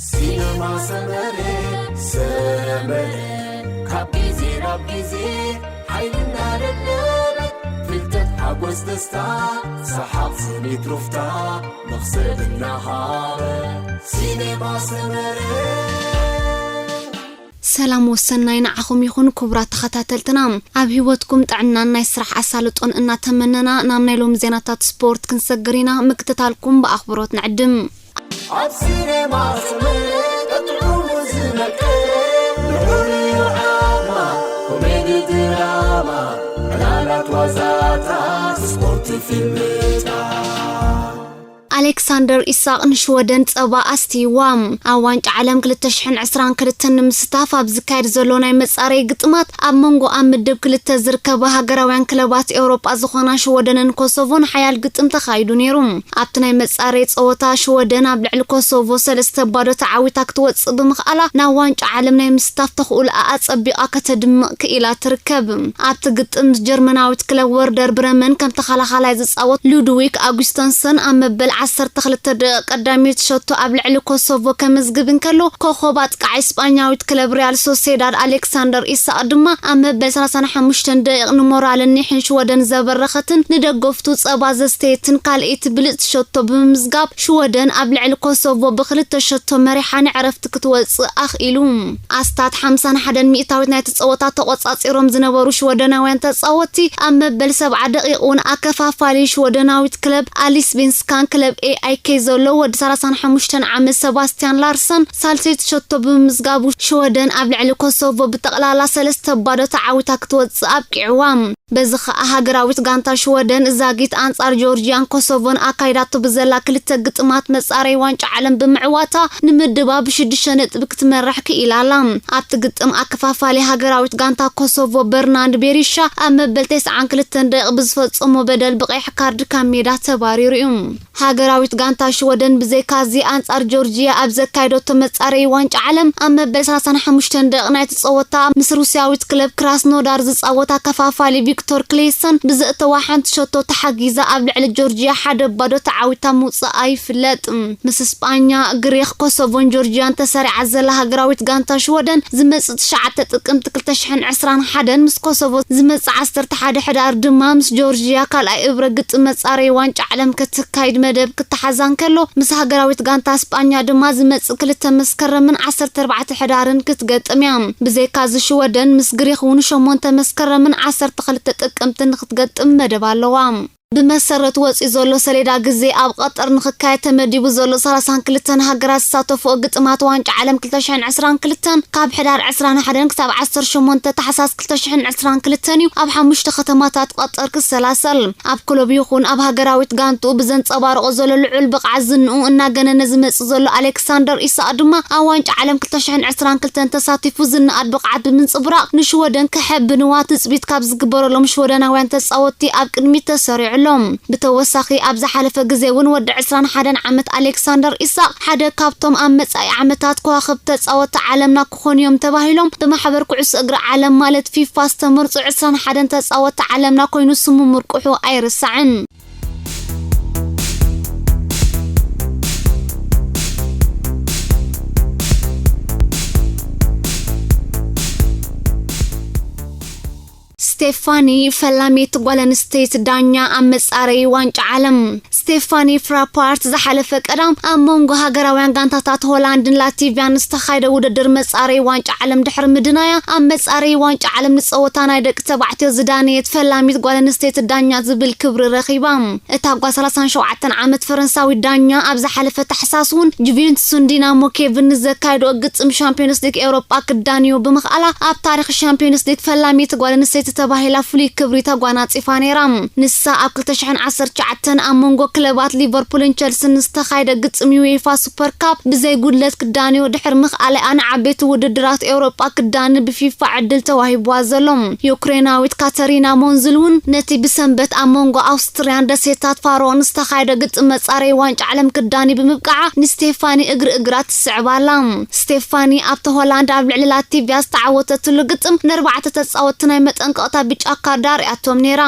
سينما سمري كابيزي رابيزي حيلنا للنبت فلتت حقوز دستا صحاب سنيت رفتا مخسر النهار سينما سمري سلام وسناي نعخم يكون كبرى تخاتلتنا اب هيوتكم طعنا ناي سرح اسالطون ان تمننا نامنا لهم زيناتات سبورت كنسغرينا مكتتالكم باخبروت نعدم اب سينما سمري تطعم زنك نوري عاما كوميدي دراما بلالات وزاتات سبورت فيلمتا ألكسندر إساق نشودن صبا أستيوام أوانج عالم 2022 مستافا بزكايد زلوناي مصاري قطمات أب منغو أمدب كلتا زركبا هاقراوان كلبات أوروبا زخونا شودنن كوسوفون حيال قطم تخايدو نيروم أبتناي مصاري صوتا شودن أبلع الكوسوفو سلستبادو تعاويتاك توتس بمخالا ناوانج عالمناي مستاف تخول أتصبقا كتدمق إلا تركب أبت قطم جرمناويت كلا وردر برمن كم تخالا خالايز صوت لودويك أغسطنسن أمبل عصر تخلت قدامي تشوتو أبلع لكوسوفو كمزقبن كلو كوخوبات كا إسبانياويت كلب ريال سوسيداد ألكسندر إسا أدما أما بسرسان حمشتن دقيق نمورال النيحن شودن زبرختن ندقفتو صبا زستيتن كالئيت بلت شوتو بمزقاب شودن أبلع لكوسوفو بخلت شوتو مريحان عرفت كتوص أخ إلوم أستاد 51 مئتاويت نايت تصوتا تقوصات إروم زنبارو شودناوين تصوتي أما بل7 دقيقون أكفافالي شودناويت كلب أليس بنسكان كلب AIK زولو ود 35 عام سباستيان لارسن سالسيت شوتو بمزغابو شودن أبلع لكوسوفو بتقلالا 3 بادو تعاويتا كتوص أبكعوام بزخ هاجراويت غانتا شودن زاغيت أنصار جورجيان كوسوفون أكايداتو بزلا كلتا قطمات مصاري وانش عالم بمعواتا نمدبا بشدشة نطب كتمرح كإلالام أبتقطم أكفافالي هاجراويت غانتا كوسوفو برناند بيريشا أما بلتيس عن كلتا دقيق بزفتصمو بدل بقيح كارد كاميدا تباريريوم هاجراويت غانتا شودن بزيكازي أنصار جورجيا أبزكايدوتو مصاري وانش عالم أما بل 35 دقيق نايت تصوتا مس روسياويت كلب كراسنودار زصوتا كفافالي فيكتور كليسن بزقتوا حنت شوتو تحجيزا أبلع لجورجيا حدا بادو تعاويتا موصاي فلات مس اسبانيا غريخ كوسوفون جورجيان تسارع زلا هاجراويت غانتا شودن زمص تشعت تقمت 2021 مس كوسوفو زمص 11 حدار دما مس جورجيا كالاي ابرغط مصاري وانش عالم كتكايد مدب كتحزان كلو مس هاجراويت غانتا اسبانيا دما زمص كلته مسكرمن 14 حدارن كتغطميام بزيكا زشودن مس غريخ ونشمون تمسكرمن 10 تقمت نختغطم مدب اللوام بمسرت وصي زولو سليدا غزي اب قطر نخكاي تمديبو زولو 32 هاجرات ساتوفو قطمات وانش عالم 2022 كاب حدار 21 كتاب 18 تحساس 2022 اب 5 ختماتات قطر كسلاسل اب كلوب يخون اب هاجراويت غانتو بزن صبارق زولو لعل بقع زنو انا غنن زمص زولو الكسندر إسا دما اوانش عالم 2022 تساتيفو زن اد بقعت من صبراق نشودن كحب نوات صبيت كاب زغبرلو مشودنا وين تصوتي اب قدمي تسرع لهم بتوسخي أبز حلف جزيون ود 21 عامت ألكسندر إساق حدا كابتم أمت أي عامتات كواخبت أو تعلمنا كون يوم تباهلهم بمحبر كعس أجر عالم مالت في فاست مرت 21 أو تعلمنا كونو سمو مركحو أي رسعن ستيفاني فلاميت غولن ستيت دانيا أمصاري وانش عالم ستيفاني فرابارت زحلف قدام أمونغو هاجراوان غانتاتات هولاندن لاتيفيان استخايده وددر مصاري وانش عالم دحر مدنايا أمصاري وانش عالم نصوتانا دق تبعتي زدانيت فلاميت غولن ستيت دانيا زبل كبر رخيبام اتا 37 عامت فرنساوي دانيا ابز حلف تحساسون جوفنتوس دينامو كيفن زكايدو قصم شامبيونز ليج اوروبا كدانيو بمخالا اب تاريخ الشامبيونز ليج فلاميت غولن ستيت تباهيلا فلي كبريتا غوانات صفانيرام نسا اب 2019 امونغو كلبات ليفربول تشيلسي نستخايده قصم يويفا سوبر كاب بزي غودلت كدانيو دحر مخاله انا عبيت وددرات اوروبا كدان بفيفا عدل توهيبوا زلوم يوكريناويت كاترينا مونزلون نتي بسنبت امونغو اوستريان دسيتات فارو نستخايده قصم مصاري وانش عالم كداني بمبقعه نستيفاني اجرات السعبالام ستيفاني ابت هولاند اب لعلات تيفياس تعوتت لقصم نربعه تصاوتنا متنقطه ብጫ ካርዳር ኣቶም ነራ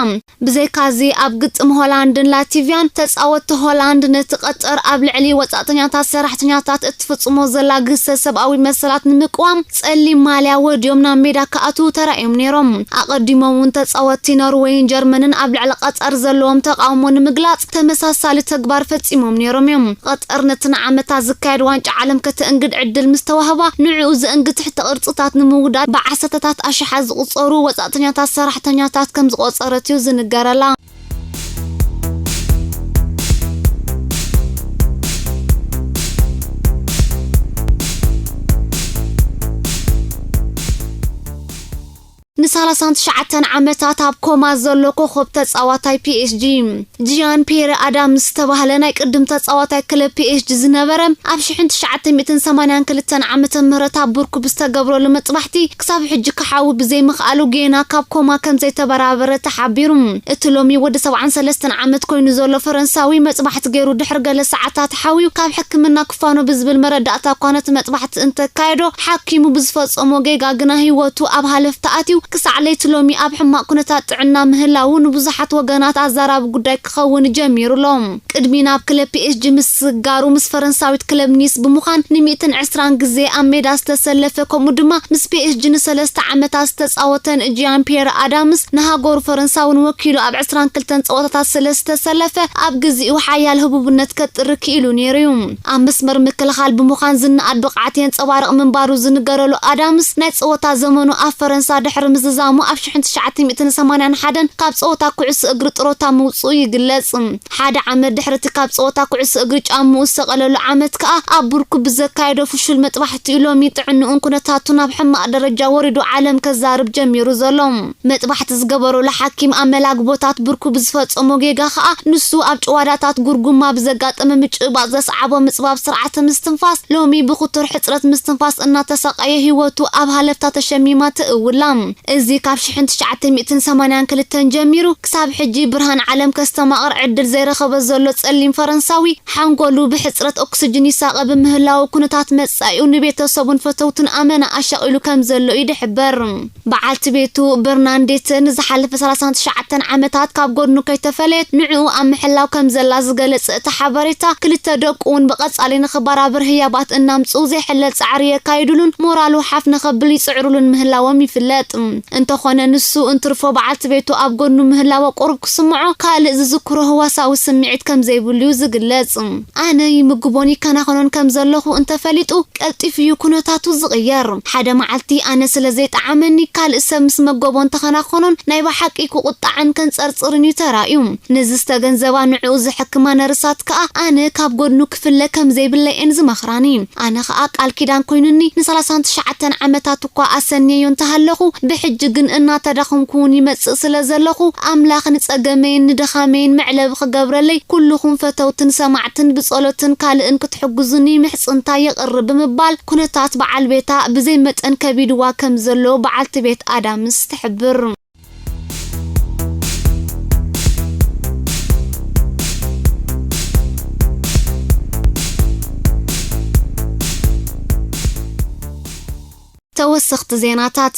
ብዘይካዚ ኣብ ግጥም ሆላንድን ላቲቪያን ተጻወት ሆላንድ ነቲ ቀጠር ኣብ ልዕሊ ወጻእተኛታት ሰራሕተኛታት እትፍጽሞ ዘላ ግሰ ሰብኣዊ መሰላት ንምቅዋም ጸሊም ማልያ ወዲዮም ናብ ሜዳ ከኣቱ ተራእዮም ነይሮም ኣቀዲሞም ተጻወት ኖርዌይን ጀርመንን ኣብ ልዕሊ ቀጠር ዘለዎም ተቃውሞ ንምግላጽ ተመሳሳሊ ተግባር ፈጺሞም ነይሮም ቀጠር ነቲ ዓመታት ዝካየድ ዋንጫ ዓለም ከተእንግድ ዕድል ምስተዋህባ ንዑ ዘእንግድ ትሕቲ ቅርጽታት ንምውዳድ ብዓሰተታት ኣሽሓት ዝቁጸሩ ወጻእተኛታት ሰራሕተኛታት ከም ዝቆጸረት እዩ ዝንገረላ ن39 ዓመታት ኣብ ኮማ ዘሎ ኮኸብ ተጻዋታይ PSG ጂያን ፒየር ኣዳምስ ተባህለ ናይ ቅድም ተጻዋታይ ክለብ PSG ዝነበረ ኣብ 1982 ዓመተ ምህረት ኣብ ቡርኩ ብዝተገብረሉ መጥባሕቲ ክሳብ ሕጂ ክሓዊ ብዘይ ምኽኣሉ ጌና ካብ ኮማ ከም ዘይተበራበረ ተሓቢሩ እቲ ሎሚ ወዲ 73 ዓመት ኮይኑ ዘሎ ፈረንሳዊ መጥባሕቲ ገይሩ ድሕር ገለ ሰዓታት ሓዊው ካብ ሕክምና ክፋኖ ብዝብል መረዳእታ ኳነት መጥባሕቲ እንተካይዶ ሓኪሙ ብዝፈጸሞ ጌጋ ግና ህይወቱ ኣብ ሃለፍታ ኣትዩ ክሳዕ ለይቲ ሎሚ ኣብ ሕማቅ ኩነታት ጥዕና ምህላው ንብዙሓት ወገናት ኣዛራብ ጉዳይ ክኸውን ጀሚሩሎም ቅድሚ ናብ ክለብ PSG ምስ ጋሩ ምስ ፈረንሳዊት ክለብ ኒስ ብምዃን ን120 ግዜ ኣብ ሜዳ ዝተሰለፈ ከምኡ ድማ ምስ PSG ን3 ዓመታት ዝተጻወተን ጂያን ፒየር ኣዳምስ ንሃገሩ ፈረንሳውን ወኪሉ ኣብ 22 ጸወታታት ዝተሰለፈ ኣብ ግዜኡ ሓያል ህቡብነት ከጥርክ ኢሉ ነይሩ ኣብ መስመር ምክልኻል ብምዃን ዝናኣድ ብቕዓት የንጸባርቕ ምንባሩ ዝንገረሉ ኣዳምስ ናይ ጸወታ ዘመኑ ኣብ ፈረንሳ ድሕሪ ምዝዛሙ ኣብ 1981 ካብ ጸወታ ኩዕሶ እግሪ ጥሮታ ምውጽኡ ይግለጽ ሓደ ዓመት ድሕርቲ ካብ ጸወታ ኩዕሶ እግሪ ጫምኡ ዝተቐለሉ ዓመት ከኣ ኣብ ቡርኩ ብዘካየዶ ፍሹል መጥባሕቲ ሎሚ ጥዕንኡን ኩነታቱ ናብ ሕማቅ ደረጃ ወሪዱ ዓለም ከዛርብ ጀሚሩ ዘሎ መጥባሕቲ ዝገበረሉ ሓኪም ኣብ መላግቦታት ቡርኩ ብዝፈጸሞ ጌጋ ከኣ ንሱ ኣብ ጨዋዳታት ጉርጉማ ብዘጋጠመ ምጭባጥ ዘስዓቦ ምጽባብ ስርዓተ ምስትንፋስ ሎሚ ብኹቱር ሕጽረት ምስትንፋስ እናተሰቃየ ህይወቱ ኣብ ሃለፍታ ተሸሚማ ትእውላ እዚ ካብ 1982 ጀሚሩ ክሳብ ሕጂ ብርሃን ዓለም ከስተማቕር ዕድል ዘይረኸበ ዘሎ ጸሊም ፈረንሳዊ ሓንጎሉ ብሕጽረት ኦክሲጅን ይሳቐብ ምህላው ኩነታት መጻኢኡ ንቤተሰቡን ፈተውትን ኣመና ኣሻቂሉ ከም ዘሎ ይድሕበር በዓልቲ ቤቱ በርናንዴትን ዝሓለፈ 39 ዓመታት ካብ ጎድኑ ከይተፈለየት ንዑ ኣብ ምሕላው ከም ዘላ ዝገለጸ እቲ ሓበሬታ ክልተ ደቁውን ብቐጻሊ ንኽበራብር ህያባት እናምፁ ዘይሕለል ጻዕሪ የካይዱሉን ሞራሉ ሓፍ ንኸብል ይጽዕሩሉን ምህላዎም ይፍለጥ እንተኾነ ንሱ እንትርፎ በዓልቲ ቤቱ ኣብ ጎድኑ ምህላው ቁርብ ክስምዖ ካልእ ዝዝክሮ ህዋሳዊ ስምዒት ከም ዘይብሉ ዝግለጽ ኣነ ይምግቦን ይከናኸኖን ከም ዘለኹ እንተፈሊጡ ቀልጢፍ እዩ ኩነታቱ ዝቕየር ሓደ መዓልቲ ኣነ ስለዘይጣዓመኒ ካልእ ሰብ ምስ መገቦን ተኸናኸኖን ናይ ባሓቂ ክቁጣዕን ከንጸርጽርን ይተራእዩ ነዚ ዝተገንዘባ ንዑ ዝሕክማ ነርሳት ከኣ ኣነ ካብ ጎድኑ ክፍለ ከም ዘይብለየን ዝመኽራኒ ኣነ ከኣ ቃል ኪዳን ኮይኑኒ ን39 ዓመታት እኳ ኣሰንየዮ እንተሃለኹ ብሕጂ ግን እናተዳኸምኩን ይመጽእ ስለዘለኹ ኣምላኽ ንጸገመይን ንደኻመይን መዕለብ ክገብረለይ ኩልኹም ፈተውትን ሰማዕትን ብጸሎትን ካልእን ክትሕግዙኒ ምሕጽንታ ይቕርብ ብምባል ኩነታት በዓል ቤታ ብዘይ መጠን ከቢድዋ ከም ዘሎ በዓልቲ ቤት ኣዳምስ ትሕብር ተወሰኽቲ ዜናታት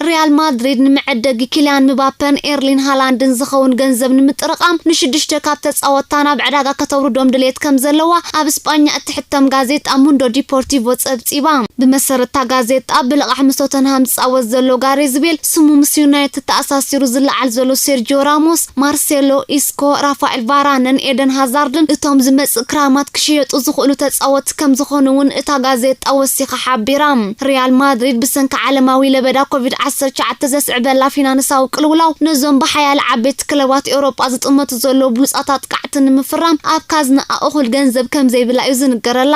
ሪያል ማድሪድ ንመዐደጊ ኪልያን ምባፔን ኤርሊን ሃላንድን ዝኸውን ገንዘብ ንምጥርቃም ንሽድሽተ ካብ ተጻወታና ብዕዳጋ ከተውርዶም ድሌት ከም ዘለዋ ኣብ እስጳኛ እትሕተም ጋዜጣ ሙንዶ ዲፖርቲቮ ጸብጺባ ብመሰረታ ጋዜጣ ብልቃሕ ምስ ቶተንሃም ዝጻወት ዘሎ ጋሬዝቤል ስሙ ምስ ዩናይትድ ተኣሳሲሩ ዝለዓል ዘሎ ሴርጂዮ ራሞስ ማርሴሎ ኢስኮ ራፋኤል ቫራንን ኤደን ሃዛርድን እቶም ዝመጽእ ክራማት ክሽየጡ ዝኽእሉ ተጻወት ከም ዝኾኑውን እታ ጋዜጣ ወሲኻ ሓቢራ ሪያል ማድሪድ ብሰንኪ ዓለማዊ ለበዳ ኮቪድ-19 ዘስዕበላ ፊናንሳዊ ቅልውላው ነዞም ብሓያል ዓበይቲ ክለባት ኤውሮጳ ዝጥመቱ ዘሎ ብሉጻታት ቃዕትን ንምፍራም ኣብ ካዝና ኣእኹል ገንዘብ ከም ዘይብላ እዩ ዝንገረላ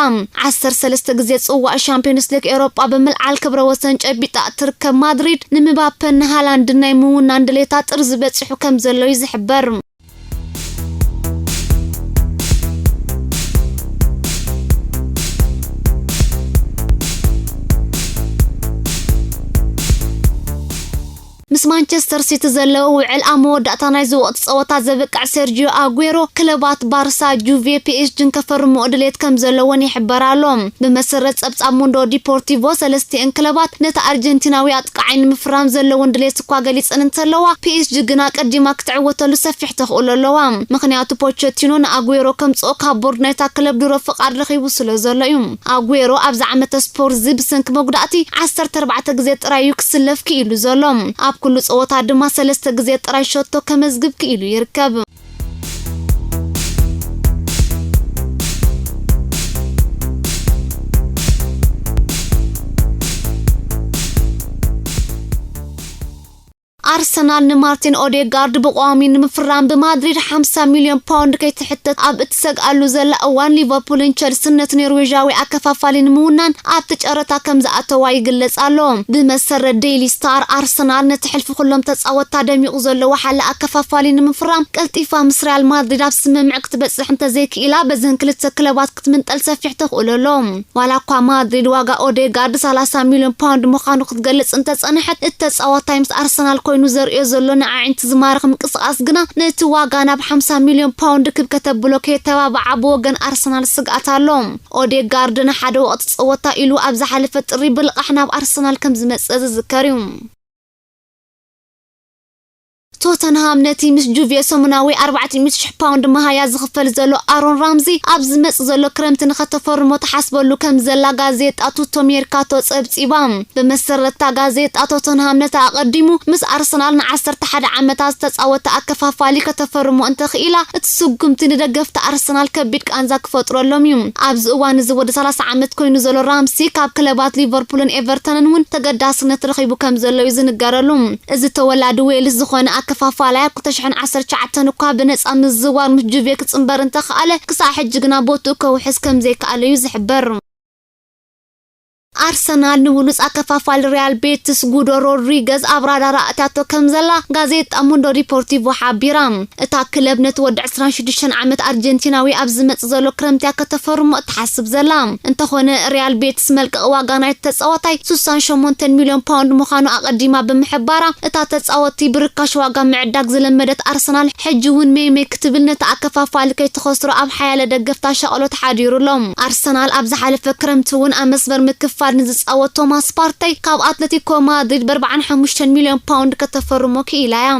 13 ግዜ ጽዋዕ ሻምፒዮንስ ሊግ ኤውሮጳ ብምልዓል ክብረ ወሰን ጨቢጣ ትርከብ ማድሪድ ንምባፔን ሃላንድ ናይ ምውናን ድሌታት ጥርዝ በጽሑ ከም ዘሎ ይዝሕበር ምስ ማንቸስተር ሲቲ ዘለው ውዕል ኣመወዳእታ ናይ ዝወቅት ፀወታ ዘበቅዕ ሴርጂዮ ኣጉዌሮ ክለባት ባርሳ ጁቬ ፒኤስጂን ከፈርሙ ድሌት ከም ዘለዎን ይሕበራሎ ብመሰረት ጸብጻብ ሙንዶ ዲፖርቲቮ ሰለስቲአን ክለባት ነታ ኣርጀንቲናዊ ኣጥቃዓይ ንምፍራም ዘለዎን ድሌት እኳ ገሊጽን እንተለዋ ፒኤስጂ ግና ቀዲማ ክትዕወተሉ ሰፊሕ ተኽእሎ ኣለዋ ምክንያቱ ፖቼቲኖ ንኣጉዌሮ ከምጽኦ ካብ ቦርድ ናይታ ክለብ ድሮ ፍቃድ ረኺቡ ስለ ዘሎ እዩ ኣጉዌሮ ኣብዛ ዓመት ስፖርት ዝብሰንክ መጉዳእቲ 14 ግዜ ጥራይ ክስለፍ ክኢሉ ዘሎ ኣብ ኩሉ ፀወታ ድማ 3 ግዜ ጥራይ ሾቶ ከመዝግብ ክኢሉ ይርከብ አርሰናል ንማርቲን ኦዴጋርድ በቋሚ ንምፍራም በማድሪድ 50 ሚሊዮን ፓውንድ ከይትሕተት ኣብ እትሰግኣሉ ዘላ እዋን ሊቨርፑልን ቸልሲነት ኖርዌጃዊ ኣከፋፋሊ ንምውናን ኣብ ተጨረታ ከም ዝኣተዋ ይግለጽ ኣሎ ብመሰረት ዴይሊ ስታር አርሰናል ነትሕልፍ ኩሎም ተጻወታ ደሚቁ ዘሎ ወሓለ ኣከፋፋሊ ንምፍራም ቀልጢፋ ምስ ሪያል ማድሪድ ኣብ ስምምዕ ክትበጽሕ እንተዘይክኢላ በዘን ክልተ ክለባት ክትምንጠል ሰፊሕ ተኽእሎሎ ዋላ እኳ ማድሪድ ዋጋ ኦዴጋርድ 30 ሚሊዮን ፓውንድ ምዃኑ ክትገልጽ እንተጸንሐት እተጻወታይ ምስ አርሰናል ኮይኑ ዘርእዮ ዘሎ ንዓይንት ዝማርኽ ምቅስቃስ ግና ነቲ ዋጋ ናብ 50 ሚሊዮን ፓውንድ ክብከተብሎ ከተባብዓ ብወገን አርሰናል ስግኣት ኣሎ ኦዴጋርድ ንሓደ ወቅት ፀወታ ኢሉ ኣብ ዝሓለፈ ጥሪ ብልቃሕ ናብ አርሰናል ከም ዝመጽእ ዝዝከር እዩ ቶተንሃም ነቲ ምስ ጁቬ ሰሙናዊ 400,000 ፓውንድ መሃያ ዝኽፈል ዘሎ ኣሮን ራምዚ ኣብ ዝመጽ ዘሎ ክረምቲ ንኸተፈርሞ ተሓስበሉ ከም ዘላ ጋዜጣ ቱቶ ሜርካቶ ጸብጺባ በመሰረታ ጋዜጣ ቶተንሃም ነታ ኣቀዲሙ ምስ አርሰናል ን11 ዓመታት ተጻወተ ኣከፋፋሊ ከተፈርሞ እንተኽኢላ እትስጉምቲ ንደገፍቲ አርሰናል ከቢድ ቃንዛ ክፈጥረሎም እዩ ኣብዚ እዋን እዚ ወደ 30 ዓመት ኮይኑ ዘሎ ራምሲ ካብ ክለባት ሊቨርፑልን ኤቨርተንን ውን ተገዳስነት ረኺቡ ከም ዘሎ ይዝንገረሉ እዚ ተወላዲ ዌልስ ዝኾነ ከፋፋላይ 2019 እኳ በነጻ ምዝዋር ምስ ጁቬ ክጽምበር እንተኸኣለ ክሳብ ሕጂ ግና ቦቱ ከውሕስ ከም ዘይከኣለ እዩ ዝሕበር አርሰናል ንውሉጽ አከፋፋል ሪያል ቤቲስ ጉዶ ሮድሪገዝ ኣብ ራዳር ኣታቶ ከም ዘላ ጋዜጣ ሙንዶ ዲፖርቲቮ ሓቢራ እታ ክለብ ነቲ ወዲ 26 ዓመት አርጀንቲናዊ ኣብ ዝመጽ ዘሎ ክረምቲ ከተፈርሞ እትሓስብ ዘላ እንተኾነ ሪያል ቤቲስ መልቀቕ ዋጋ ናይ ተጻዋታይ 68 ሚሊዮን ፓውንድ ምዃኑ ኣቀዲማ ብምሕባራ እታ ተጻዋቲ ብርካሽ ዋጋ ምዕዳግ ዝለመደት አርሰናል ሕጂ እውን ሜሜ ክትብል ነቲ ኣከፋፋሊ ከይተኸስሮ ኣብ ሓያለ ደገፍታ ሸቐሎት ሓዲሩሎም አርሰናል ኣብ ዝሓለፈ ክረምቲ እውን ኣብ መስመር ምክፋል ንዝጻወት ቶማስ ፓርቴይ ካብ አትሌቲኮ ማድሪድ ብ45 ሚሊዮን ፓውንድ ከተፈርሞ ክኢላያ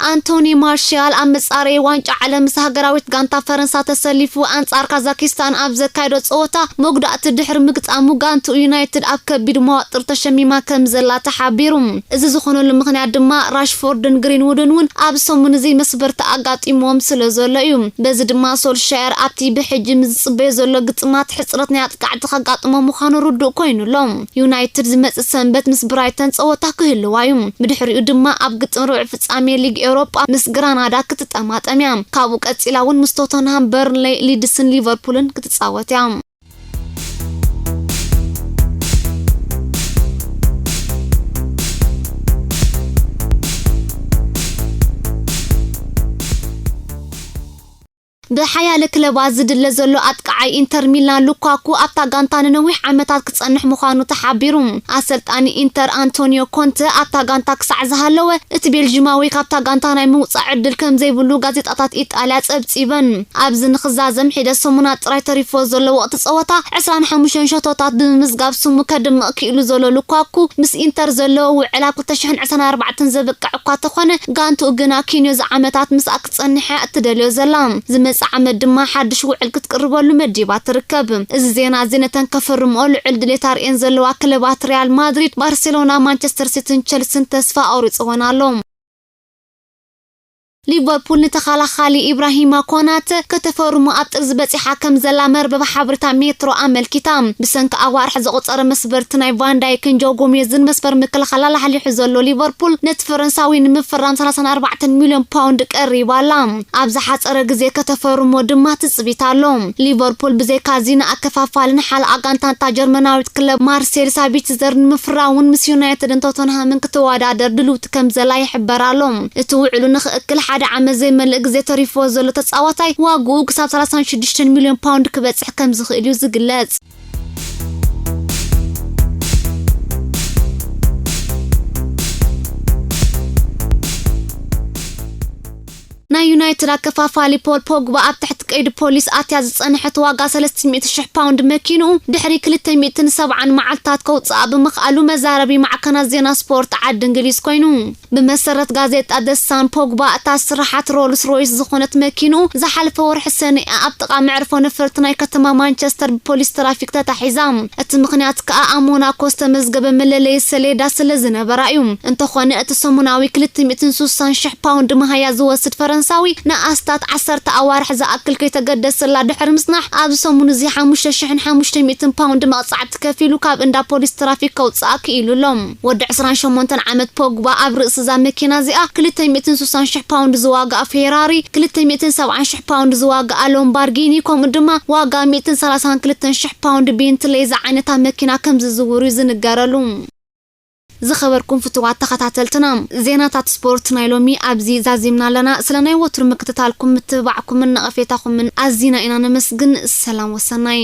አንቶኒ ማርሻል ኣብ መጻረይ ዋንጫ ዓለም ሃገራዊት ጋንታ ፈረንሳ ተሰሊፉ አንጻር ካዛኪስታን ኣብ ዘካይዶ ፀወታ መጉዳእቲ ድሕሪ ምግጣሙ ጋንቱ ዩናይትድ ኣብ ከቢድ መዋጥር ተሸሚማ ከም ዘላ ተሓቢሩ እዚ ዝኾነሉ ምኽንያት ድማ ራሽፎርድን ግሪንውድን ውን ኣብ ሰሙን እዚ መስበርታ ኣጋጢሞም ስለ ዘሎ እዩ በዚ ድማ ሶልሻየር ኣብቲ ብሕጂ ምዝጽበየ ዘሎ ግጥማት ሕጽረት ናይ ኣጥቃዕቲ ከጋጥሞ ምዃኑ ርዱእ ኮይኑሎም ዩናይትድ ዝመጽእ ሰንበት ምስ ብራይተን ፀወታ ክህልዋ እዩ ብድሕሪኡ ድማ ኣብ ግጥም ሩዕ ፍጻሜ ሊግ ኤውሮጳ ምስ ግራናዳ ክትጠማጠምያ ካብኡ ቀጺላ ውን ምስ ቶተንሃም በርንሌይ ሊድስን ሊቨርፑልን ክትጻወትያ بحياة كلبات زد لزلو أتقعي إنتر ميلان لوكاكو أبتا غانتا نويح عمتات كتصنح مخانو تحابيرو أسلت أني إنتر أنطونيو كونتي أبتا غانتا كسع زهالوه اتبيل جماوي كابتا غانتا نايموص عدل كم زي بلو غازيت أطات إتقالات أبتيبن أبزن خزازم حيدا سمونات رايتري فوزلو وقت صوتا 25 شوطات بمزقاب سمو كدم أكيلو زلو لوكاكو مس إنتر زلو وعلاكو تشحن 14 زبق عقات خونه غانتو غنا كينيو زعمتات مس أكتصنحي أتدليو زلام زمس عمد ما حدش وعل كتقربوا مديبات ركب الزينة زينة كفرموا العلدليتار انزلوا كلبات ريال مدريد برشلونة مانشستر سيتي تشيلسي تسفا اوريص ونالهم ليفربول نتخالخالي إبراهيم كونات كتفرمو أبطر زبطي حاكم زلا مربب حبرتا ميترو عمل كتام بسنك أوارح زغطر مسبرتناي فان دايكن جو غوميزن مسبر مكل خلال حالي حزولو ليفربول نت فرنساوي نمفرام 34 مليون باوند قريبالام أبزا حاصر غزي كتفرمو دما تصبيتالوم ليفربول بزي كازينا أكفافالن حال أغانتان تا جرمناويت كلب مارسيل سابيت زر نمفراون مس يونايتد توتنهام كتوادادر دلوت كم زلا يحبرالوم اتوعلو نخأكل حدا عمل زي ملق زي تريفو زلو تتصاوتاي واقو كساب 36 مليون باوند كبتصح كم زخيليو زقلات ናይ ዩናይትድ አከፋፋሊ ፖል ፖግባ ኣብ ትሕቲ ቀይዲ ፖሊስ ኣትያ ዝጸንሐት ዋጋ 300,000 ፓውንድ መኪኑ ድሕሪ 270 መዓልታት ከውፅኣ ብምኽኣሉ መዛረቢ ማዕከናት ዜና ስፖርት ዓዲ እንግሊዝ ኮይኑ ብመሰረት ጋዜጣ ደሳን ፖግባ እታ ስራሓት ሮልስ ሮይስ ዝኾነት መኪኑ ዝሓለፈ ወርሒ ሰኔ ኣብ ጥቓ መዕርፎ ነፈርቲ ናይ ከተማ ማንቸስተር ብፖሊስ ትራፊክ ተታሒዛ እቲ ምኽንያት ከዓ ኣብ ሞናኮ ዝተመዝገበ መለለዪ ሰሌዳ ስለ ዝነበራ እዩ እንተኾነ እቲ ሰሙናዊ 260,000 ፓውንድ መሃያ ዝወስድ ፈረንሳዊ ንኣስታት 10 ኣዋርሕ ዝኣክል ከይተገደሰላ ድሕሪ ምስናሕ ኣብ ሰሙኑ እዚ 5,500 ፓውንድ መቕጻዕቲ ከፊሉ ካብ እንዳ ፖሊስ ትራፊክ ከውፅኣ ክኢሉሎም ወዲ 28 ዓመት ፖግባ ኣብ ርእሲ እዛ መኪና እዚኣ 260,000 ፓውንድ ዝዋግኣ ፌራሪ 270,000 ፓውንድ ዝዋግኣ ሎምባርጊኒ ከምኡ ድማ ዋጋ 132,000 ፓውንድ ቤንትሌይ ዝዓይነታ መኪና ከም ዝዝውሩ ዝንገረሉ ዝኸበርኩም ፍትዋት ተኸታተልትና ዜናታት ስፖርት ናይ ሎሚ ኣብዚ ዛዚምና ኣለና ስለናይ ወትሩ ምክትታልኩም ምትባዕኩም ነቐፌታኹም ኣዝና ኢና ነመስግን ሰላም ወሰናይ